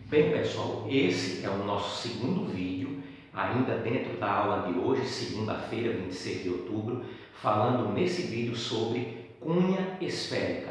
Bem, pessoal, esse é o nosso segundo vídeo, ainda dentro da aula de hoje, segunda-feira, 26 de outubro, falando nesse vídeo sobre cunha esférica.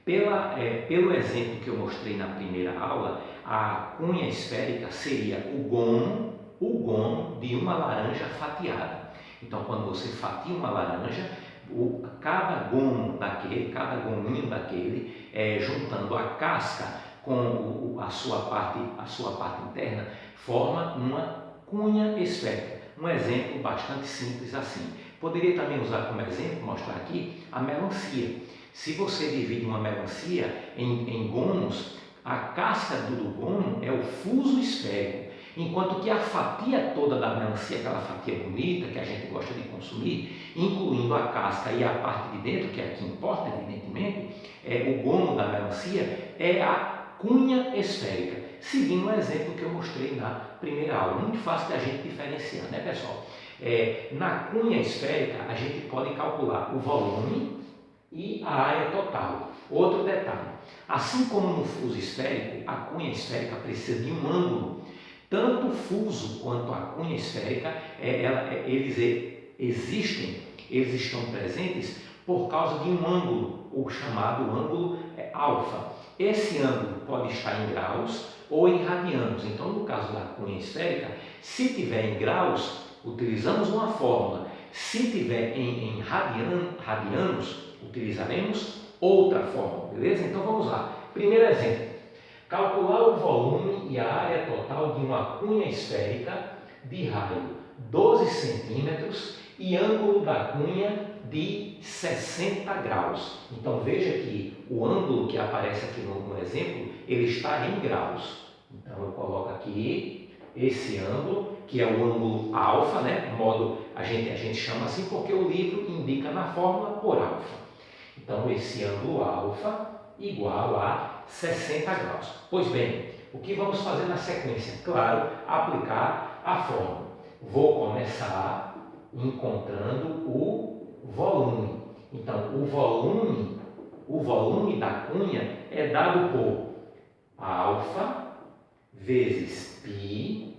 Pelo exemplo que eu mostrei na primeira aula, a cunha esférica seria o gomo de uma laranja fatiada. Então, quando você fatia uma laranja, cada gominho daquele, juntando a casca com a sua parte interna, forma uma cunha esférica. Um exemplo bastante simples assim. Poderia também usar como exemplo, mostrar aqui, a melancia. Se você divide uma melancia em gomos, a casca do gomo é o fuso esférico, enquanto que a fatia toda da melancia, aquela fatia bonita que a gente gosta de consumir, incluindo a casca e a parte de dentro, que é a que importa, evidentemente, o gomo da melancia é a cunha esférica, seguindo o exemplo que eu mostrei na primeira aula. Muito fácil da gente diferenciar, né, pessoal? Na cunha esférica, a gente pode calcular o volume e a área total. Outro detalhe, assim como no fuso esférico, a cunha esférica precisa de um ângulo. Tanto o fuso quanto a cunha esférica, eles estão presentes por causa de um ângulo, o chamado ângulo alfa. Esse ângulo pode estar em graus ou em radianos. Então, no caso da cunha esférica, se tiver em graus, utilizamos uma fórmula. Se tiver em radianos, utilizaremos outra fórmula, beleza? Então, vamos lá. Primeiro exemplo. Calcular o volume e a área total de uma cunha esférica de raio 12 centímetros e ângulo da cunha de 60 graus. Então veja que o ângulo que aparece aqui no exemplo, ele está em graus. Então eu coloco aqui esse ângulo, que é o ângulo alfa, né? Modo a gente chama assim porque o livro indica na fórmula por alfa. Então esse ângulo alfa igual a 60 graus. Pois bem, o que vamos fazer na sequência? Claro, aplicar a fórmula. Vou começar encontrando o volume. Então, o volume da cunha é dado por alfa vezes π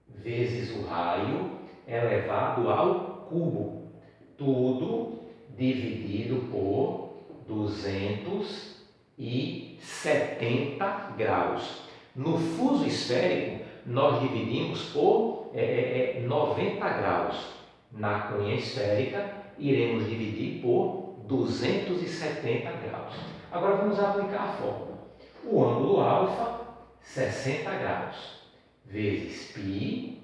vezes o raio elevado ao cubo. Tudo dividido por 270 graus. No fuso esférico, nós dividimos por 90 graus. Na cunha esférica, iremos dividir por 270 graus. Agora vamos aplicar a fórmula. O ângulo alfa, 60 graus, vezes π,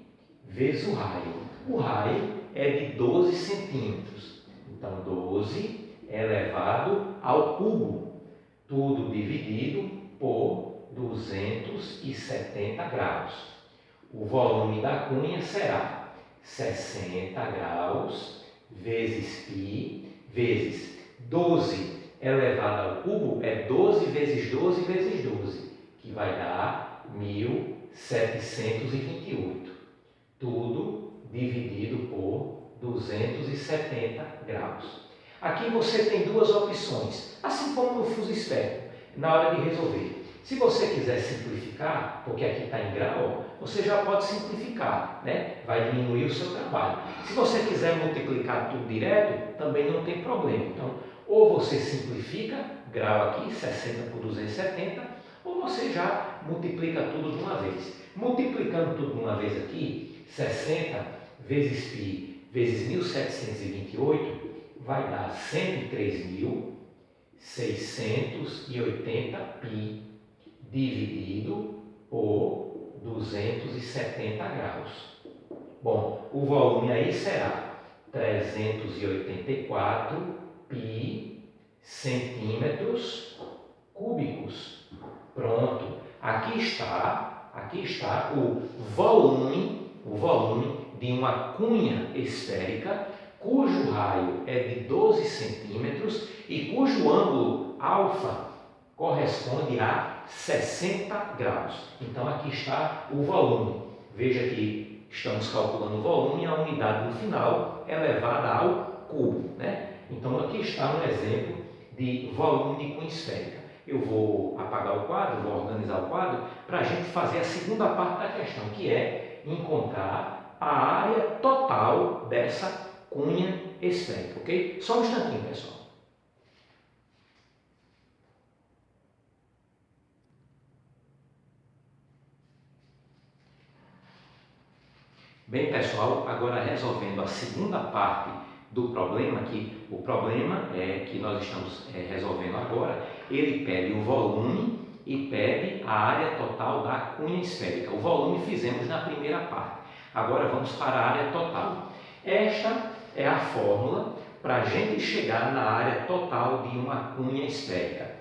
vezes o raio. O raio é de 12 centímetros. Então, 12 elevado ao cubo. Tudo dividido por 270 graus. O volume da cunha será 60 graus vezes π vezes 12 elevado ao cubo é 12 vezes 12 vezes 12, que vai dar 1728. Tudo dividido por 270 graus. Aqui você tem duas opções, assim como no fuso esférico, na hora de resolver. Se você quiser simplificar, porque aqui está em grau, você já pode simplificar, né? Vai diminuir o seu trabalho. Se você quiser multiplicar tudo direto, também não tem problema. Então, ou você simplifica, grau aqui, 60 por 270, ou você já multiplica tudo de uma vez. Multiplicando tudo de uma vez aqui, 60 vezes π vezes 1728, vai dar 103.680 π dividido por 270 graus. Bom, o volume aí será 384 π centímetros cúbicos. Pronto, aqui está o volume de uma cunha esférica cujo raio é de 12 centímetros e cujo ângulo alfa corresponde a 60 graus. Então, aqui está o volume. Veja que estamos calculando o volume e a unidade no final é elevada ao cubo, né? Então, aqui está um exemplo de volume de cunha esférica. eu vou apagar o quadro, vou organizar o quadro, para a gente fazer a segunda parte da questão, que é encontrar a área total dessa cunha esférica, ok? Só um instantinho, pessoal. Bem, pessoal, agora resolvendo a segunda parte do problema, que o problema que nós estamos resolvendo agora, ele pede o volume e pede a área total da cunha esférica. O volume fizemos na primeira parte, agora vamos para a área total. Esta é a fórmula para a gente chegar na área total de uma cunha esférica.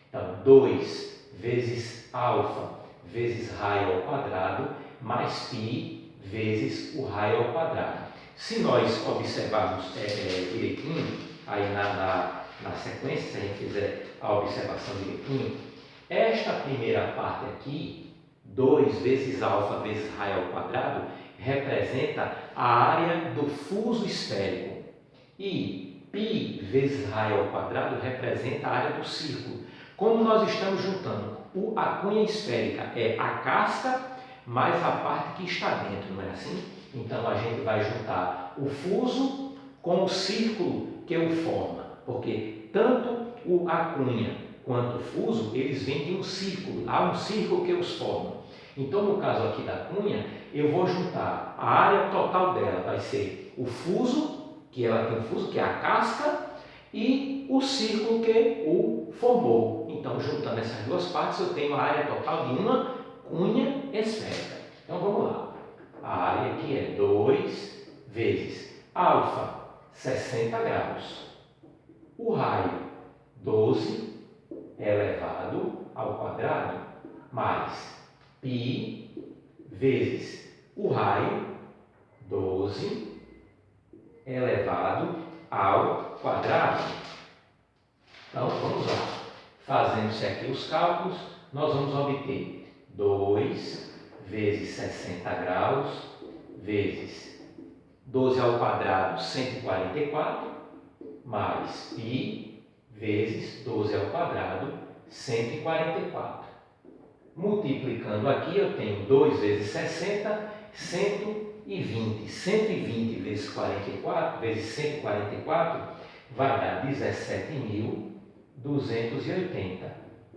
Então, 2 vezes alfa vezes raio ao quadrado mais π vezes o raio ao quadrado. Se nós observarmos direitinho, aí na sequência, se a gente fizer a observação direitinho, esta primeira parte aqui, 2 vezes alfa vezes raio ao quadrado, representa a área do fuso esférico. E π vezes raio ao quadrado representa a área do círculo. Como nós estamos juntando a cunha esférica é a casca mais a parte que está dentro, não é assim? Então a gente vai juntar o fuso com o círculo que o forma, porque tanto a cunha quanto o fuso, eles vêm de um círculo, há um círculo que os forma. Então no caso aqui da cunha, eu vou juntar a área total dela, vai ser o fuso, que ela tem um fuso, que é a casca, e o círculo que o formou. Então juntando essas duas partes, eu tenho a área total de uma cunha esférica. Então vamos lá. A área aqui é 2 vezes alfa, 60 graus. O raio, 12 elevado ao quadrado, mais π vezes o raio, 12 elevado ao quadrado. Então vamos lá. Fazendo-se aqui os cálculos, nós vamos obter 2 vezes 60 graus vezes 12 ao quadrado, 144, mais π vezes 12 ao quadrado, 144. Multiplicando aqui, eu tenho 2 vezes 60, 120. 120 vezes 44, vezes 144, vai dar 17.280,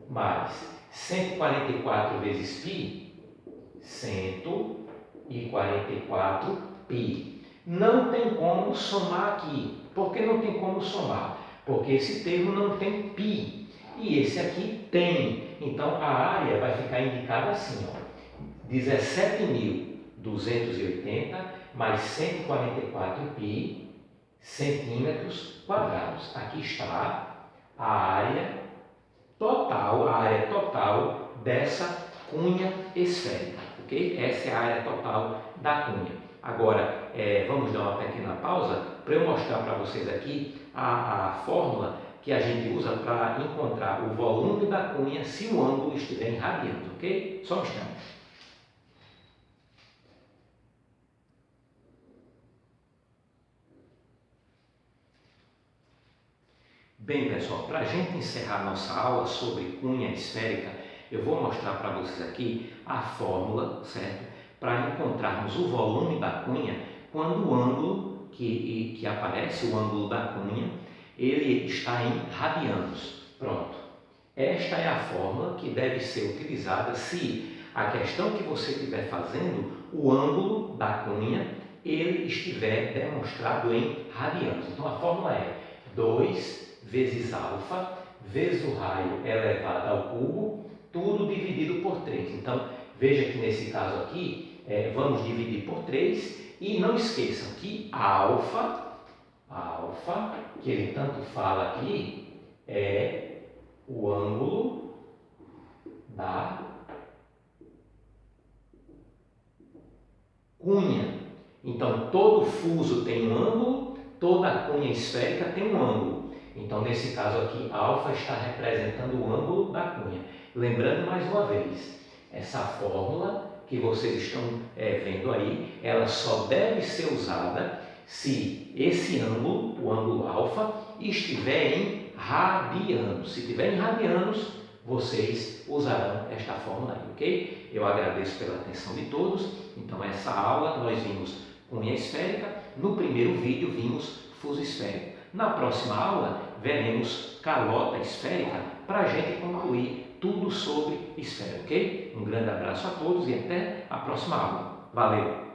mais 144 vezes π, 144 π. Não tem como somar aqui. Por que não tem como somar? Porque esse termo não tem π. E esse aqui tem. Então, a área vai ficar indicada assim, ó, 17.280 mais 144 π centímetros quadrados. Aqui está a área total dessa cunha esférica, ok? Essa é a área total da cunha. Agora, vamos dar uma pequena pausa para eu mostrar para vocês aqui a fórmula que a gente usa para encontrar o volume da cunha se o ângulo estiver em radianos, ok? Só um instante. Bem, pessoal, para a gente encerrar nossa aula sobre cunha esférica, eu vou mostrar para vocês aqui a fórmula, certo? Para encontrarmos o volume da cunha quando o ângulo que aparece, o ângulo da cunha, ele está em radianos. Pronto. Esta é a fórmula que deve ser utilizada se a questão que você estiver fazendo, o ângulo da cunha, ele estiver demonstrado em radianos. Então a fórmula é 2 vezes alfa vezes o raio elevado ao cubo, tudo dividido por 3. Então, veja que nesse caso aqui, vamos dividir por 3 e não esqueçam que alfa, que ele tanto fala aqui, é o ângulo da cunha. Então, todo fuso tem um ângulo, toda cunha esférica tem um ângulo. Então, nesse caso aqui, alfa está representando o ângulo da cunha. Lembrando mais uma vez, essa fórmula que vocês estão vendo aí, ela só deve ser usada se esse ângulo, o ângulo alfa, estiver em radianos. Se estiver em radianos, vocês usarão esta fórmula aí, ok? Eu agradeço pela atenção de todos. Então, essa aula nós vimos cunha esférica, no primeiro vídeo vimos fuso esférico. Na próxima aula veremos calota esférica para a gente concluir tudo sobre esfera, ok? Um grande abraço a todos e até a próxima aula. Valeu!